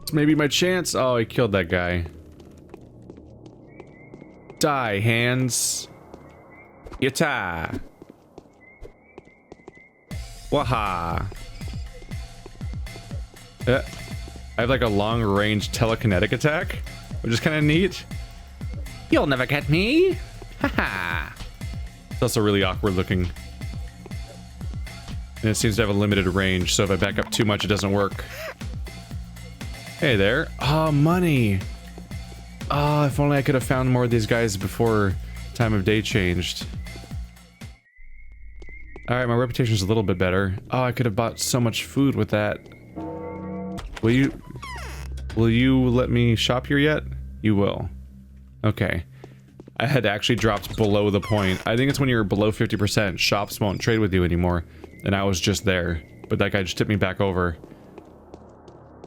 This may be my chance. Oh, he killed that guy. Die, hands. Yatta. Waha. I have like a long-range telekinetic attack, which is kind of neat. You'll never get me. Haha. It's also really awkward looking. And it seems to have a limited range, so if I back up too much, it doesn't work. Hey there. Oh, money. Oh, if only I could have found more of these guys before time of day changed. Alright, my reputation's a little bit better. Oh, I could have bought so much food with that. Will you let me shop here yet? You will. Okay. I had actually dropped below the point. I think it's when you're below 50%, shops won't trade with you anymore. And I was just there. But that guy just tipped me back over.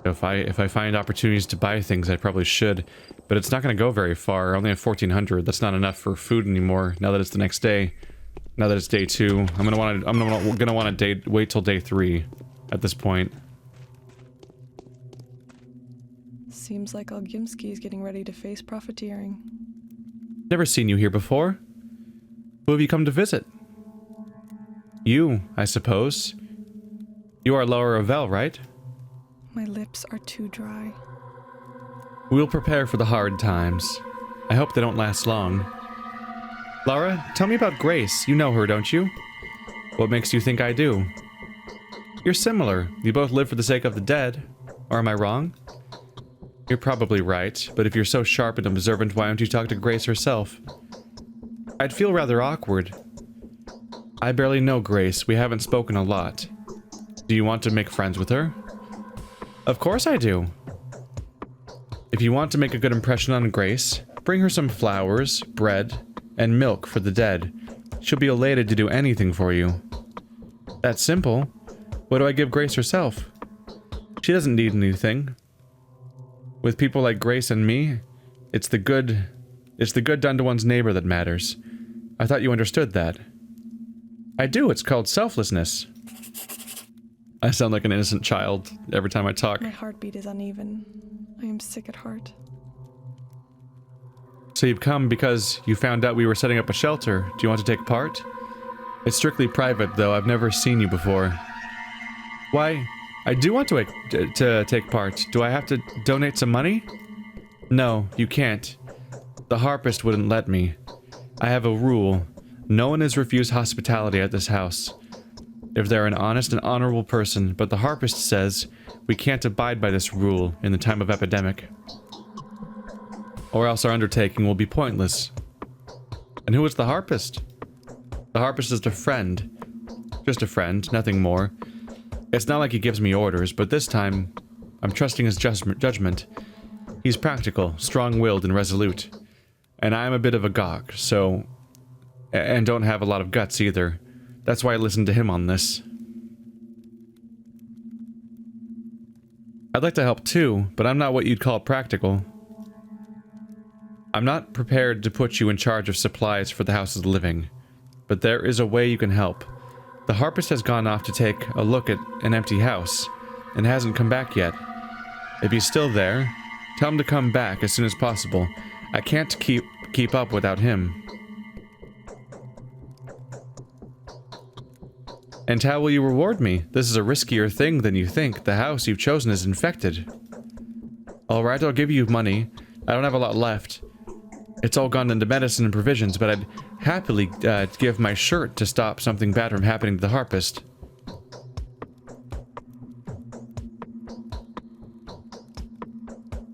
If I find opportunities to buy things, I probably should. But it's not going to go very far. I only have 1,400. That's not enough for food anymore. Now that it's the next day. Now that it's day 2. I'm gonna want to wait till day 3 at this point. Seems like Olgimsky is getting ready to face profiteering. Never seen you here before. Who have you come to visit? You, I suppose. You are Laura Ravel, right? My lips are too dry. We'll prepare for the hard times. I hope they don't last long. Laura, tell me about Grace. You know her, don't you? What makes you think I do? You're similar. You both live for the sake of the dead. Or am I wrong? You're probably right, but if you're so sharp and observant, why don't you talk to Grace herself? I'd feel rather awkward. I barely know Grace. We haven't spoken a lot. Do you want to make friends with her? Of course I do. If you want to make a good impression on Grace, bring her some flowers, bread, and milk for the dead. She'll be elated to do anything for you. That's simple. What do I give Grace herself? She doesn't need anything. With people like Grace and me, it's the good done to one's neighbor that matters. I thought you understood that. I do, it's called selflessness. I sound like an innocent child every time I talk. My heartbeat is uneven. I am sick at heart. So you've come because you found out we were setting up a shelter. Do you want to take part? It's strictly private, though. I've never seen you before. Why, I do want to take part. Do I have to donate some money? No, you can't. The harpist wouldn't let me. I have a rule. No one is refused hospitality at this house. If they're an honest and honorable person, but the harpist says we can't abide by this rule in the time of epidemic. Or else our undertaking will be pointless. And who is the harpist? The harpist is a friend. Just a friend, nothing more. It's not like he gives me orders, but this time, I'm trusting his judgment. He's practical, strong-willed, and resolute. And I'm a bit of a gawk, so... and don't have a lot of guts either. That's why I listened to him on this. I'd like to help too, but I'm not what you'd call practical. I'm not prepared to put you in charge of supplies for the house's living, but there is a way you can help. The harpist has gone off to take a look at an empty house, and hasn't come back yet. If he's still there, tell him to come back as soon as possible. I can't keep up without him. And how will you reward me? This is a riskier thing than you think. The house you've chosen is infected. Alright, I'll give you money. I don't have a lot left. It's all gone into medicine and provisions, but I'd happily give my shirt to stop something bad from happening to the harpist.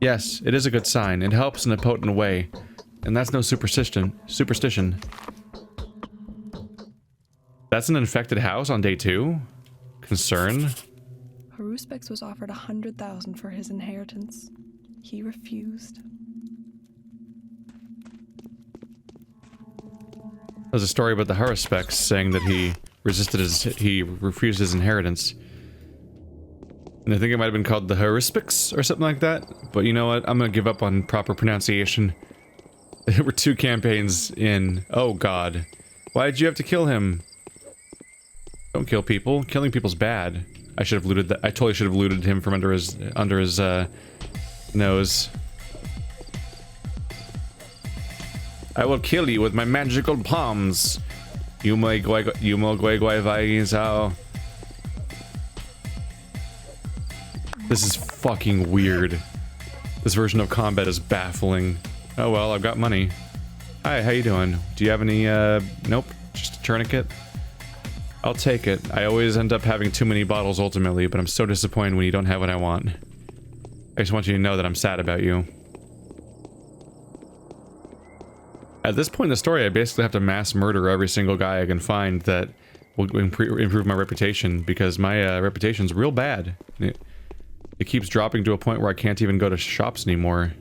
Yes, it is a good sign. It helps in a potent way. And that's no superstition. That's an infected house on day 2? Concern? Haruspex was offered 100,000 for his inheritance. He refused. There's a story about the Haruspex saying that he refused his inheritance. And I think it might have been called the Haruspex or something like that. But you know what? I'm gonna give up on proper pronunciation. There were 2 campaigns in. Oh god. Why did you have to kill him? Don't kill people. Killing people's bad. I should have looted that. I totally should have looted him from under his nose. I will kill you with my magical palms. You may guai sao. This is fucking weird. This version of combat is baffling. Oh well, I've got money. Hi, how you doing? Do you have any, nope, just a tourniquet? I'll take it. I always end up having too many bottles ultimately, but I'm so disappointed when you don't have what I want. I just want you to know that I'm sad about you. At this point in the story, I basically have to mass murder every single guy I can find that will improve my reputation, because my reputation's real bad. It keeps dropping to a point where I can't even go to shops anymore.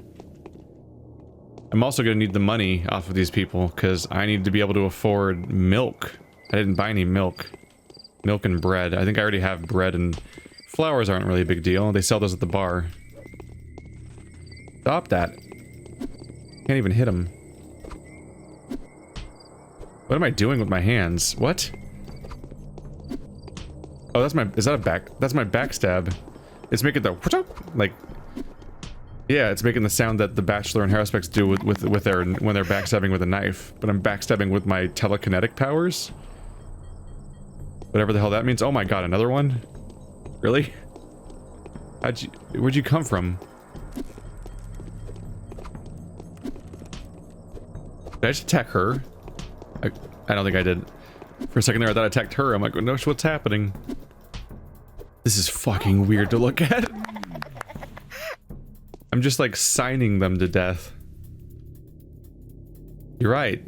I'm also going to need the money off of these people, because I need to be able to afford milk. I didn't buy any milk. Milk and bread. I think I already have bread, and flowers aren't really a big deal. They sell those at the bar. Stop that. Can't even hit him. What am I doing with my hands? What? Oh, that's my... Is that a back... That's my backstab. It's making the... Like... Yeah, it's making the sound that the Bachelor and Haruspex do with their... when they're backstabbing with a knife. But I'm backstabbing with my telekinetic powers? Whatever the hell that means. Oh my god, another one? Really? Where'd you come from? Did I just attack her? I don't think I did. For a second there, I thought I attacked her. I'm like, no, what's happening? This is fucking weird to look at. I'm just like signing them to death. You're right.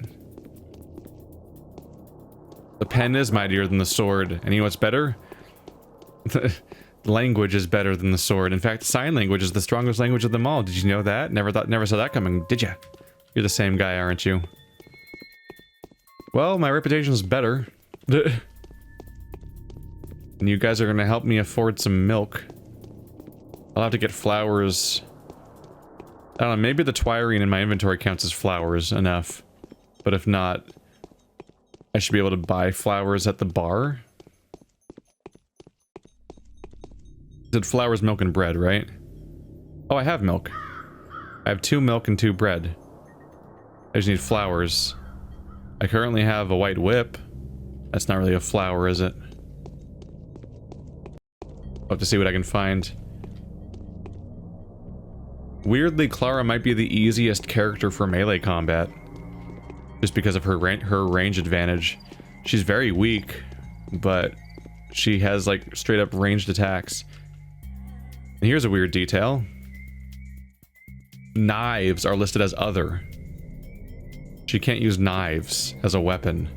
The pen is mightier than the sword. And you know what's better? The language is better than the sword. In fact, sign language is the strongest language of them all. Did you know that? Never saw that coming, did ya? You're the same guy, aren't you? Well, my reputation's better. And you guys are gonna help me afford some milk. I'll have to get flowers. I don't know, maybe the twirine in my inventory counts as flowers enough. But if not, I should be able to buy flowers at the bar. Did flowers, milk, and bread, right? Oh, I have milk. I have 2 milk and 2 bread. I just need flowers. I currently have a white whip. That's not really a flower, is it? I'll have to see what I can find. Weirdly, Clara might be the easiest character for melee combat. Just because of her range advantage. She's very weak, but she has like straight up ranged attacks. And here's a weird detail. Knives are listed as other. She can't use knives as a weapon.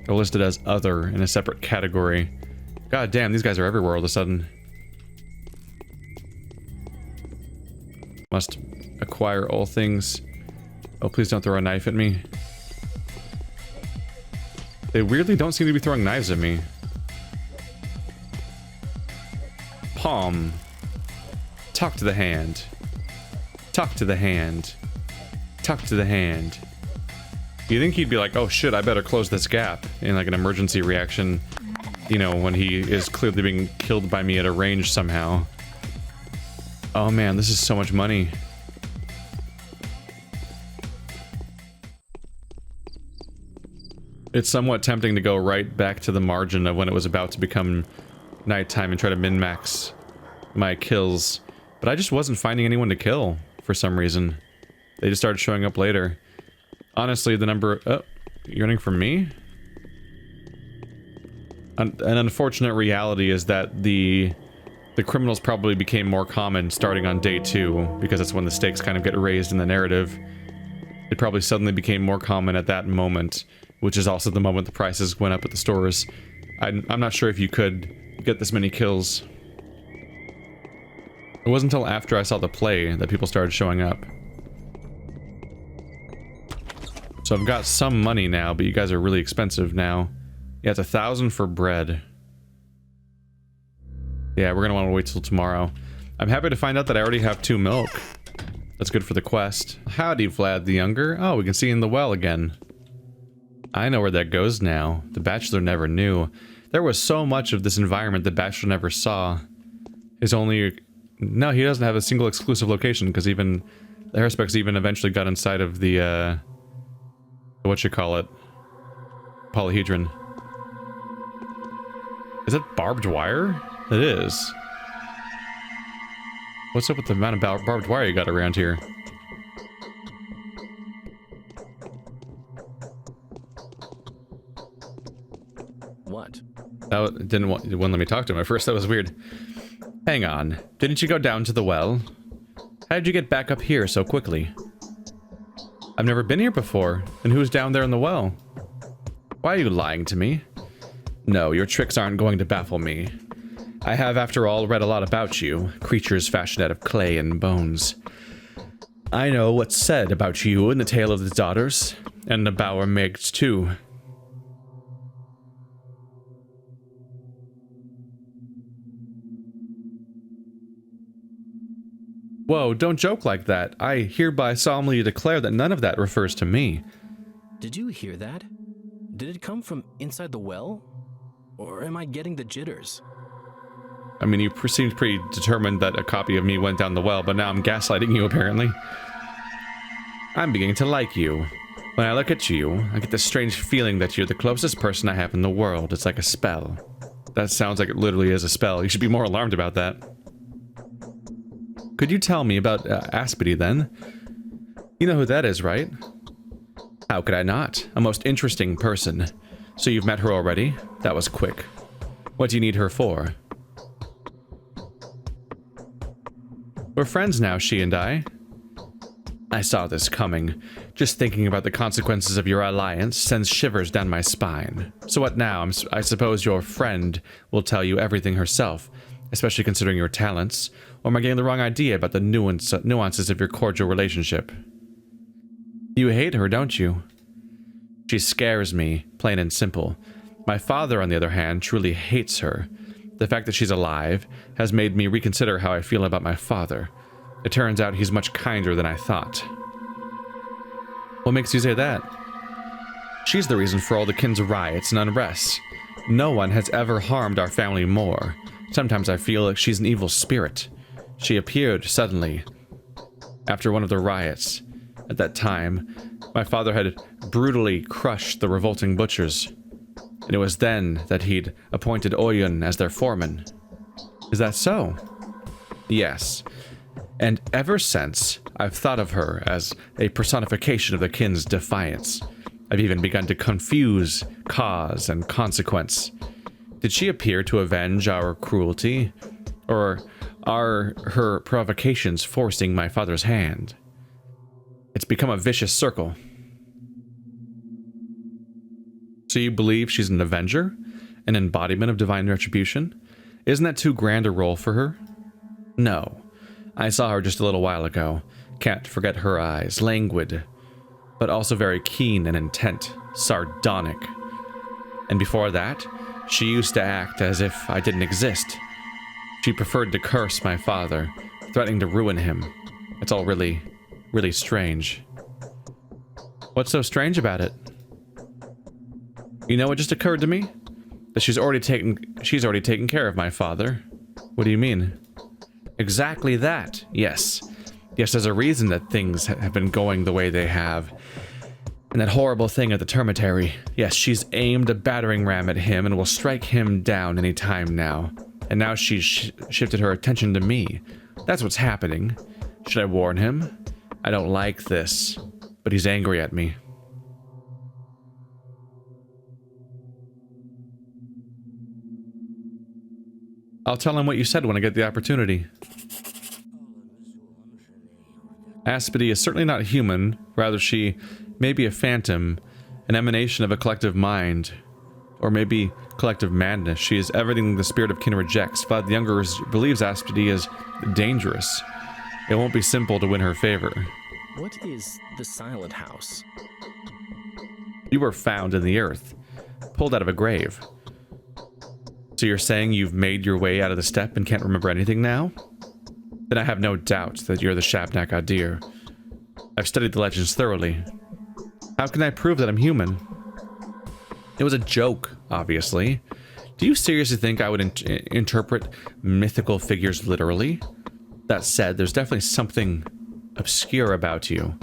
They're listed as other in a separate category. God damn, these guys are everywhere all of a sudden. Must acquire all things. Oh, please don't throw a knife at me. They weirdly don't seem to be throwing knives at me. Palm. Talk to the hand. Talk to the hand. Talk to the hand. You think he'd be like, oh shit, I better close this gap in like an emergency reaction, you know, when he is clearly being killed by me at a range somehow. Oh man, this is so much money. It's somewhat tempting to go right back to the margin of when it was about to become nighttime and try to min-max my kills. But I just wasn't finding anyone to kill for some reason. They just started showing up later. Honestly, the number... Oh, you're running from me? An unfortunate reality is that the criminals probably became more common starting on day 2, because that's when the stakes kind of get raised in the narrative. It probably suddenly became more common at that moment, which is also the moment the prices went up at the stores. I'm not sure if you could get this many kills. It wasn't until after I saw the play that people started showing up. So I've got some money now, but you guys are really expensive now. Yeah, it's 1,000 for bread. Yeah, we're gonna want to wait till tomorrow. I'm happy to find out that I already have 2 milk. That's good for the quest. Howdy, Vlad the Younger. Oh, we can see in the well again. I know where that goes now. The Bachelor never knew. There was so much of this environment the Bachelor never saw. His only No, he doesn't have a single exclusive location, because even the Haruspex even eventually got inside of the, whatchamacallit, polyhedron. Is it barbed wire? It is. What's up with the amount of barbed wire you got around here? What? That wouldn't let me talk to him at first. That was weird. Hang on. Didn't you go down to the well? How did you get back up here so quickly? I've never been here before. And who's down there in the well? Why are you lying to me? No, your tricks aren't going to baffle me. I have, after all, read a lot about you. Creatures fashioned out of clay and bones. I know what's said about you in the Tale of the Daughters. And the Bower Maids, too. Whoa, don't joke like that. I hereby solemnly declare that none of that refers to me. Did you hear that? Did it come from inside the well? Or am I getting the jitters? I mean, you seemed pretty determined that a copy of me went down the well, but now I'm gaslighting you, apparently. I'm beginning to like you. When I look at you, I get this strange feeling that you're the closest person I have in the world. It's like a spell. That sounds like it literally is a spell. You should be more alarmed about that. Could you tell me about Aspity, then? You know who that is, right? How could I not? A most interesting person. So you've met her already? That was quick. What do you need her for? We're friends now, she and I. I saw this coming. Just thinking about the consequences of your alliance sends shivers down my spine. So what now? I suppose your friend will tell you everything herself, especially considering your talents. Or am I getting the wrong idea about the nuances of your cordial relationship? You hate her, don't you? She scares me, plain and simple. My father, on the other hand, truly hates her. The fact that she's alive has made me reconsider how I feel about my father. It turns out he's much kinder than I thought. What makes you say that? She's the reason for all the kin's riots and unrest. No one has ever harmed our family more. Sometimes I feel like she's an evil spirit. She appeared suddenly after one of the riots. At that time, my father had brutally crushed the revolting butchers, and it was then that he'd appointed Oyun as their foreman. Is that so? Yes. And ever since, I've thought of her as a personification of the kin's defiance. I've even begun to confuse cause and consequence. Did she appear to avenge our cruelty? Or are her provocations forcing my father's hand? It's become a vicious circle. So you believe she's an avenger? An embodiment of divine retribution? Isn't that too grand a role for her? No. I saw her just a little while ago. Can't forget her eyes. Languid, but also very keen and intent. Sardonic. And before that, she used to act as if I didn't exist. She preferred to curse my father, threatening to ruin him. It's all really strange. What's so strange about it? You know what just occurred to me? That she's already taken care of my father. What do you mean? Exactly that, yes. Yes, there's a reason that things have been going the way they have. And that horrible thing at the termitary. Yes, she's aimed a battering ram at him and will strike him down any time now. And now she's shifted her attention to me. That's what's happening. Should I warn him? I don't like this, but he's angry at me. I'll tell him what you said when I get the opportunity. Aspity is certainly not human, rather she may be a phantom, an emanation of a collective mind, or maybe collective madness. She is everything the spirit of kin rejects. Vlad the Younger believes Aspity is dangerous. It won't be simple to win her favor. What is the Silent House? You were found in the earth, pulled out of a grave. So you're saying you've made your way out of the steppe and can't remember anything now? Then I have no doubt that you're the Shabnak Adir. I've studied the legends thoroughly. How can I prove that I'm human? It was a joke, obviously. Do you seriously think I would interpret mythical figures literally? That said, there's definitely something obscure about you.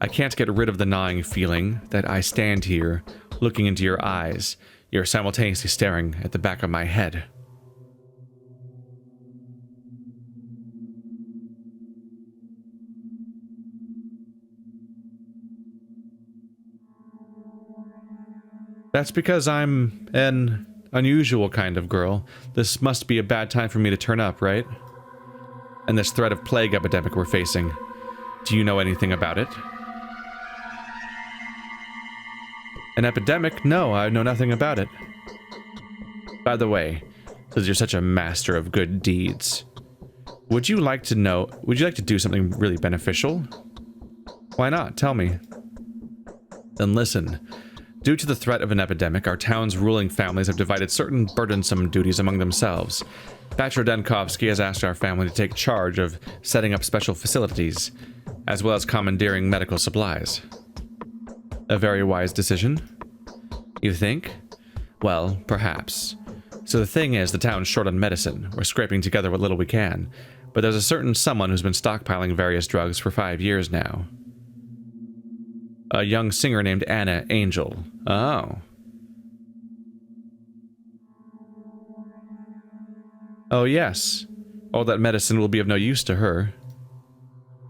I can't get rid of the gnawing feeling that I stand here, looking into your eyes. You're simultaneously staring at the back of my head. That's because I'm an unusual kind of girl. This must be a bad time for me to turn up, right? And this threat of plague epidemic we're facing. Do you know anything about it? An epidemic? No, I know nothing about it. By the way, since you're such a master of good deeds, would you like to do something really beneficial? Why not? Tell me. Then listen. Due to the threat of an epidemic, our town's ruling families have divided certain burdensome duties among themselves. Bachelor Denkovsky has asked our family to take charge of setting up special facilities, as well as commandeering medical supplies. A very wise decision, you think? Well, perhaps. So the thing is, the town's short on medicine. We're scraping together what little we can, but there's a certain someone who's been stockpiling various drugs for 5 years now. A young singer named Anna Angel. Oh. Oh yes. All that medicine will be of no use to her.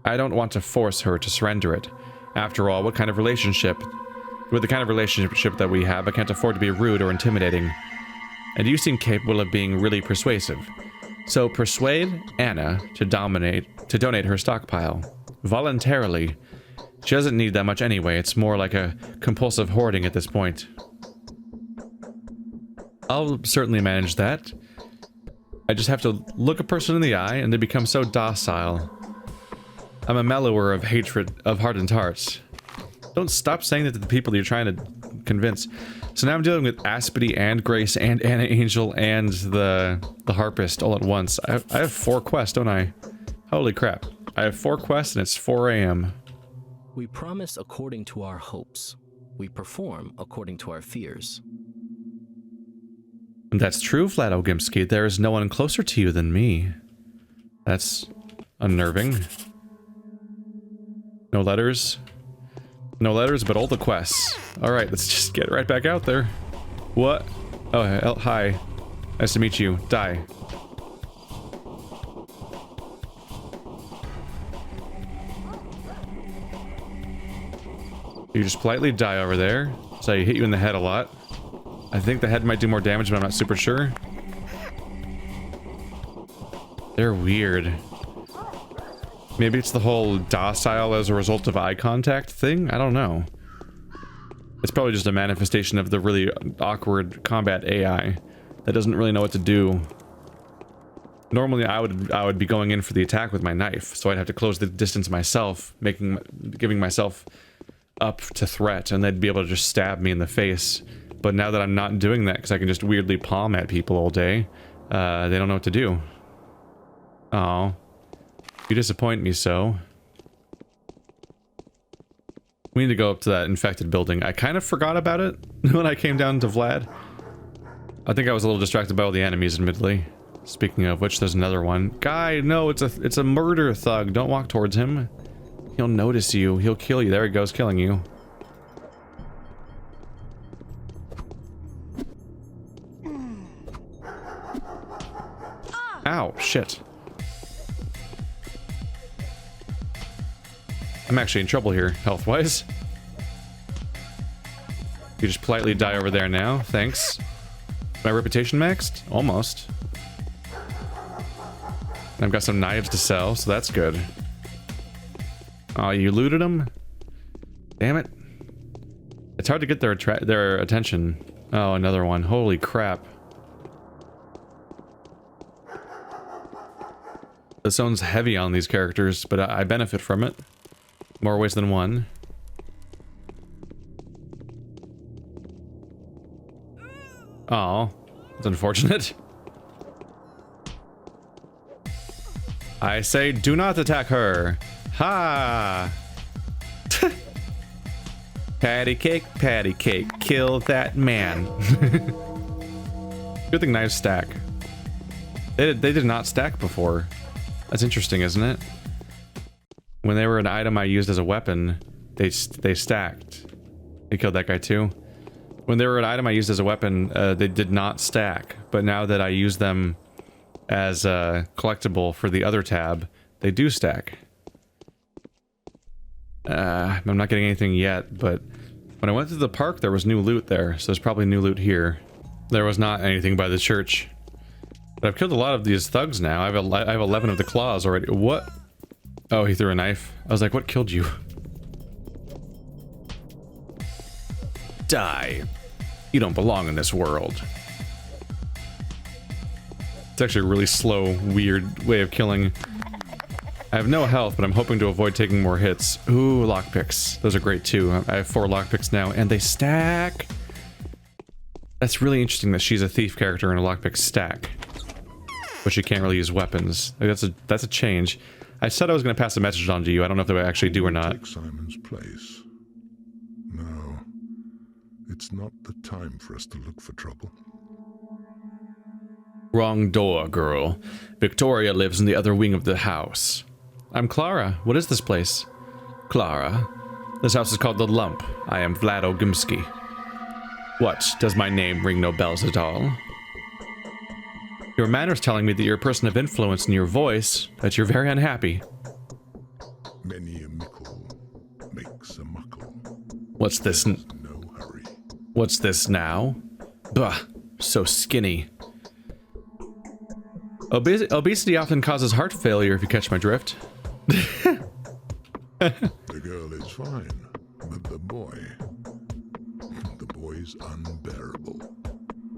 I don't want to force her to surrender it. After all, with the kind of relationship that we have, I can't afford to be rude or intimidating. And you seem capable of being really persuasive. So persuade Anna to donate her stockpile. Voluntarily. She doesn't need that much anyway. It's more like a compulsive hoarding at this point. I'll certainly manage that. I just have to look a person in the eye and they become so docile. I'm a mellower of hatred of hardened hearts. Don't stop saying that to the people you're trying to convince. So now I'm dealing with Aspity and Grace and Anna Angel and the harpist all at once. I have 4 quests, don't I? Holy crap. I have 4 quests and it's 4 AM. We promise according to our hopes. We perform according to our fears. That's true, Vlad Ogimsky. There is no one closer to you than me. That's unnerving. No letters. No letters, but all the quests. Alright, let's just get right back out there. What? Oh, hi. Nice to meet you. Die. You just politely die over there. So I hit you in the head a lot. I think the head might do more damage, but I'm not super sure. They're weird. Maybe it's the whole docile as a result of eye contact thing? I don't know. It's probably just a manifestation of the really awkward combat AI that doesn't really know what to do. Normally I would be going in for the attack with my knife, so I'd have to close the distance myself, giving myself up to threat, and they'd be able to just stab me in the face. But now that I'm not doing that, because I can just weirdly palm at people all day, they don't know what to do. Oh, you disappoint me so. We need to go up to that infected building. I kind of forgot about it when I came down to Vlad. I think I was a little distracted by all the enemies, admittedly. Speaking of which, there's another one. Guy, no, it's a murder thug. Don't walk towards him. He'll notice you. He'll kill you. There he goes, killing you. Ow, shit. I'm actually in trouble here, health-wise. You just politely die over there now. Thanks. My reputation maxed? Almost. And I've got some knives to sell, so that's good. Oh, you looted them? Damn it. It's hard to get their attention. Oh, another one. Holy crap. This one's heavy on these characters, but I benefit from it. More ways than one. Oh, that's unfortunate. I say do not attack her. Ha! Patty cake, kill that man. Good thing knives stack. They did not stack before. That's interesting, isn't it? When they were an item I used as a weapon, they stacked. They killed that guy too. When they were an item I used as a weapon, they did not stack. But now that I use them as a collectible for the other tab, they do stack. I'm not getting anything yet, but when I went to the park, there was new loot there, so there's probably new loot here. There was not anything by the church. But I've killed a lot of these thugs now. I have 11 of the claws already. What? Oh, he threw a knife. I was like, what killed you? Die. You don't belong in this world. It's actually a really slow, weird way of killing. I have no health, but I'm hoping to avoid taking more hits. Ooh, lockpicks. Those are great too. I have 4 lockpicks now, and they stack. That's really interesting that she's a thief character and a lockpick stack. But she can't really use weapons. Like, that's a change. I said I was going to pass a message on to you. I don't know if they actually do or not. Take Simon's place. No, it's not the time for us to look for trouble. Wrong door, girl. Victoria lives in the other wing of the house. I'm Clara. What is this place? Clara. This house is called The Lump. I am Vlad Ogimsky. What? Does my name ring no bells at all? Your manner's telling me that you're a person of influence in your voice, that you're very unhappy. Many a mickle makes a muckle. What's this? No hurry. What's this now? Bah, so skinny. Obesity often causes heart failure, if you catch my drift. The girl is fine, but the boy's unbearable.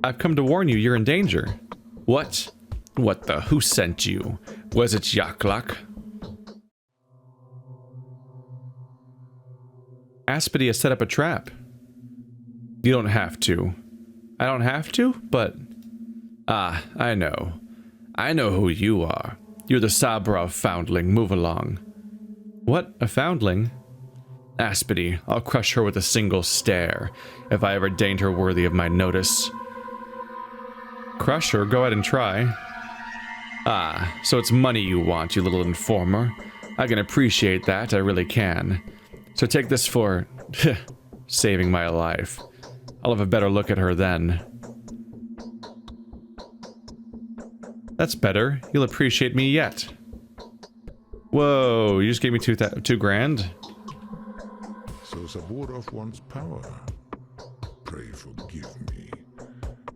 I've come to warn you, you're in danger. What? What the? Who sent you? Was it Yaklak? Aspity has set up a trap. You don't have to. I don't have to, but... Ah, I know. I know who you are. You're the Sabra foundling. Move along. What? A foundling? Aspity, I'll crush her with a single stare, if I ever deigned her worthy of my notice. Crush her? Go ahead and try. Ah, so it's money you want, you little informer. I can appreciate that, I really can. So take this for... saving my life. I'll have a better look at her then. That's better. You'll appreciate me yet. Whoa, you just gave me two grand? So Saburov wants power. Pray forgive me.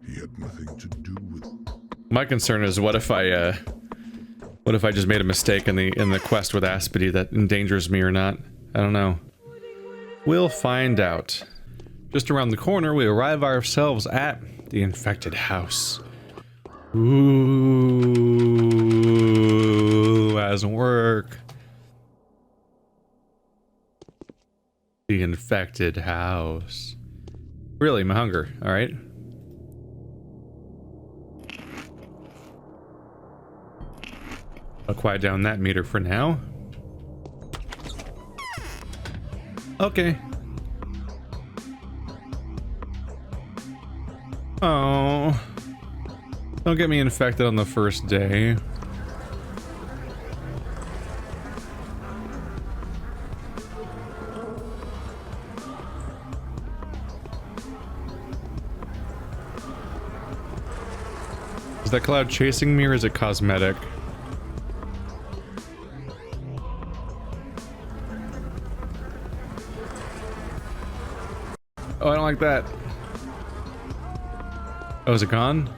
He had nothing to do with... My concern is what if I just made a mistake in the quest with Aspity that endangers me or not? I don't know. We'll find out. Just around the corner, we arrive ourselves at the infected house. Ooh, that doesn't work. The infected house. Really, my hunger, alright? I'll quiet down that meter for now. Okay. Oh. Don't get me infected on the first day. Is that cloud chasing me or is it cosmetic? Oh, I don't like that. Oh, is it gone?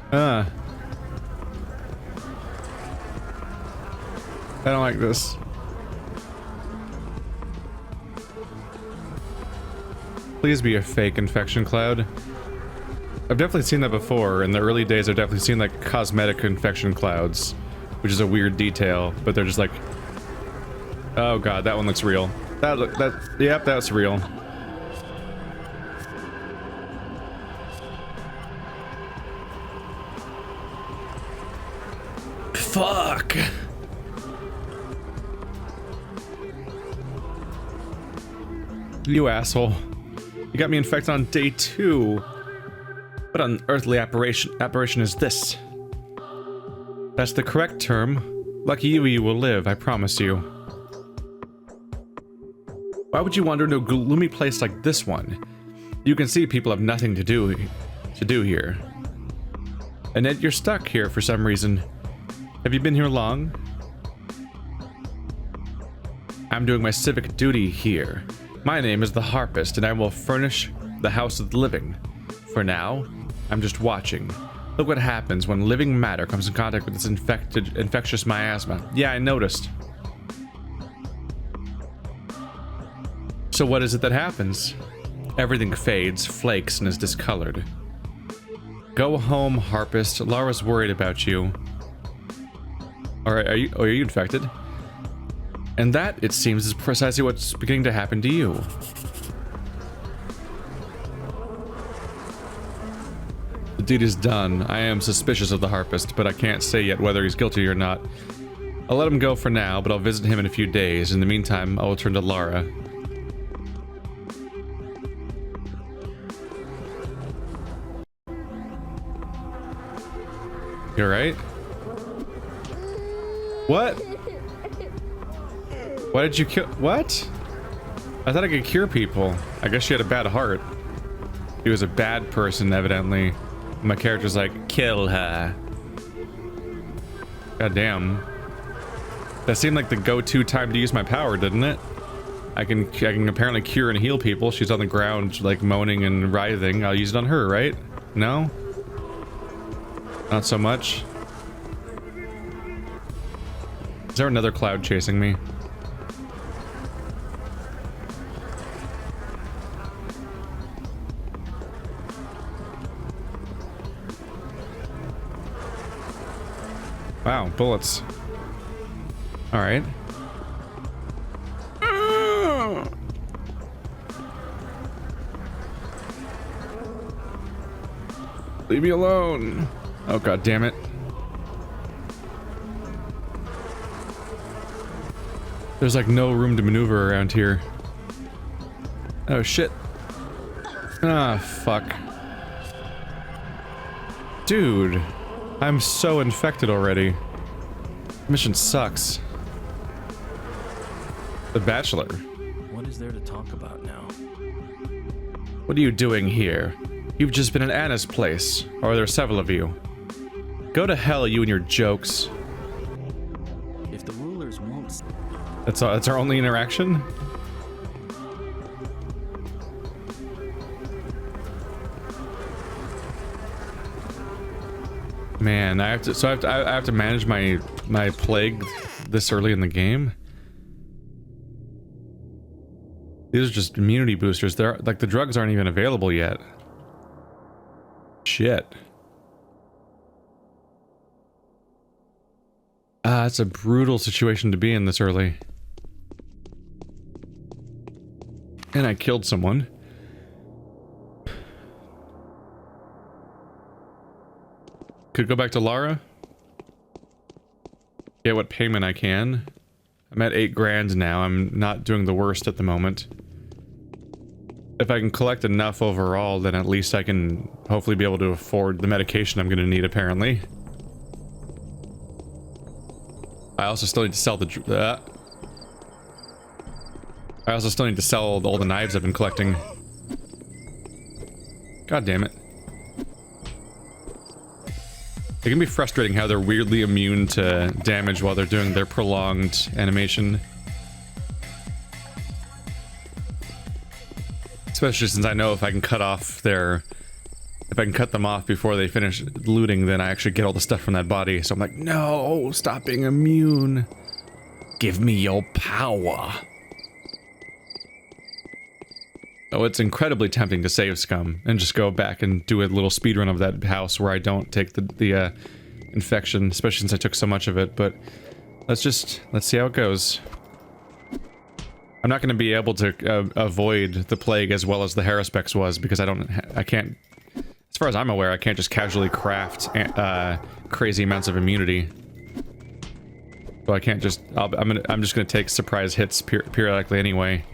I don't like this. Please be a fake infection cloud. I've definitely seen that before. In the early days, I've definitely seen like cosmetic infection clouds, which is a weird detail, but they're just like, oh god, that one looks real. Yep, that's real. Fuck. You asshole. You got me infected on day 2. What unearthly apparition is this? That's the correct term. Lucky you will live, I promise you. Why would you wander into a gloomy place like this one? You can see people have nothing to do here. And yet you're stuck here for some reason. Have you been here long? I'm doing my civic duty here. My name is the Harpist, and I will furnish the house of the living. For now, I'm just watching. Look what happens when living matter comes in contact with this infectious miasma. Yeah, I noticed. So what is it that happens? Everything fades, flakes, and is discolored. Go home, Harpist. Lara's worried about you. Alright, are you infected? And that, it seems, is precisely what's beginning to happen to you. The deed is done. I am suspicious of the Harpist, but I can't say yet whether he's guilty or not. I'll let him go for now, but I'll visit him in a few days. In the meantime, I will turn to Lara. You alright? What? Why did you kill? What? I thought I could cure people. I guess she had a bad heart. He was a bad person, evidently. My character's like, kill her. God damn. That seemed like the go-to time to use my power, didn't it? I can apparently cure and heal people. She's on the ground, like, moaning and writhing. I'll use it on her, right? No? Not so much. Is there another cloud chasing me? Wow, bullets. Alright. Leave me alone. Oh, god damn it. There's like no room to maneuver around here. Oh shit. Ah, fuck. Dude, I'm so infected already. Mission sucks. The Bachelor. What is there to talk about now? What are you doing here? You've just been at Anna's place, or there are several of you. Go to hell, you and your jokes. If the rulers won't... That's our only interaction? Man, I have to manage my plague this early in the game. These are just immunity boosters. They're like, the drugs aren't even available yet. Shit. It's a brutal situation to be in this early. And I killed someone. Could go back to Lara. Get what payment I can. I'm at 8 grand now. I'm not doing the worst at the moment. If I can collect enough overall, then at least I can hopefully be able to afford the medication I'm going to need, apparently. I also still need to sell the... I also still need to sell all the knives I've been collecting. God damn it. It can be frustrating how they're weirdly immune to damage while they're doing their prolonged animation. Especially since I know if I can cut off their... If I can cut them off before they finish looting, then I actually get all the stuff from that body. So I'm like, no, stop being immune. Give me your power. Oh, it's incredibly tempting to save Scum and just go back and do a little speedrun of that house where I don't take the infection, especially since I took so much of it, but let's see how it goes. I'm not going to be able to avoid the plague as well as the Haruspex was, because I can't, as far as I'm aware, I can't just casually craft crazy amounts of immunity. So I can't just, I'm just going to take surprise hits periodically anyway.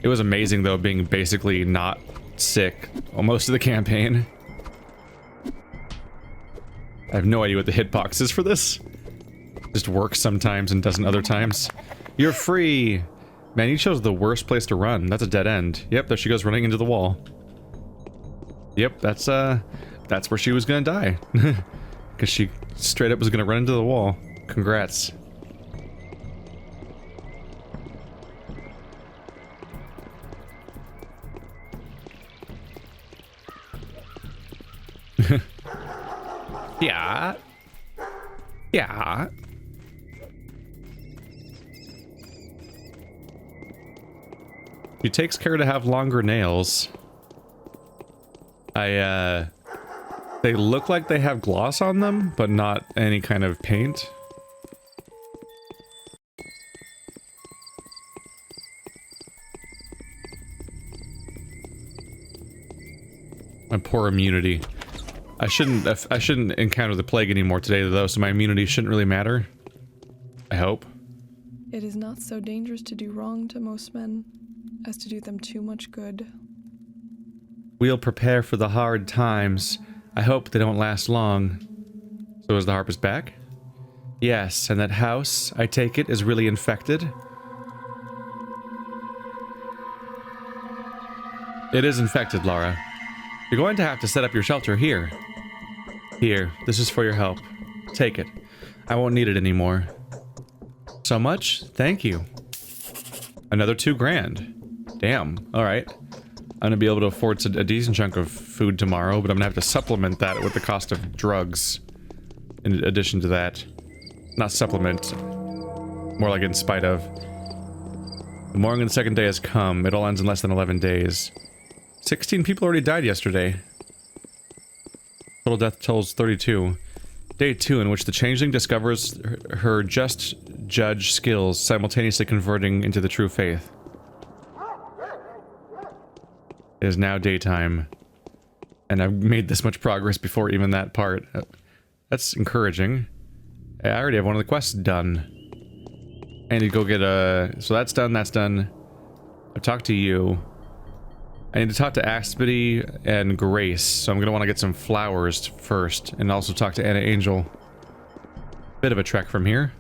It was amazing though, being basically not sick most of the campaign. I have no idea what the hitbox is for this. Just works sometimes and doesn't other times. You're free! Man, you chose the worst place to run. That's a dead end. Yep, there she goes running into the wall. Yep, that's where she was gonna die. Because she straight up was gonna run into the wall. Congrats. Yeah. Yeah. She takes care to have longer nails. They look like they have gloss on them, but not any kind of paint. My poor immunity. I shouldn't encounter the plague anymore today though, so my immunity shouldn't really matter. I hope. It is not so dangerous to do wrong to most men as to do them too much good. We'll prepare for the hard times. I hope they don't last long. So is the harpist back? Yes, and that house, I take it, is really infected? It is infected, Lara. You're going to have to set up your shelter here. Here, this is for your help. Take it. I won't need it anymore. So much? Thank you. Another 2 grand. Damn, alright. I'm gonna be able to afford a decent chunk of food tomorrow, but I'm gonna have to supplement that with the cost of drugs. In addition to that. Not supplement. More like in spite of. The morning of the second day has come. It all ends in less than 11 days. 16 people already died yesterday. Total death totals 32. Day 2, in which the Changeling discovers her just judge skills, simultaneously converting into the true faith. It is now daytime. And I've made this much progress before even that part. That's encouraging. I already have one of the quests done. I need to go get a... So that's done, that's done. I've talked to you. I need to talk to Aspity and Grace, so I'm gonna want to get some flowers first, and also talk to Anna Angel. Bit of a trek from here.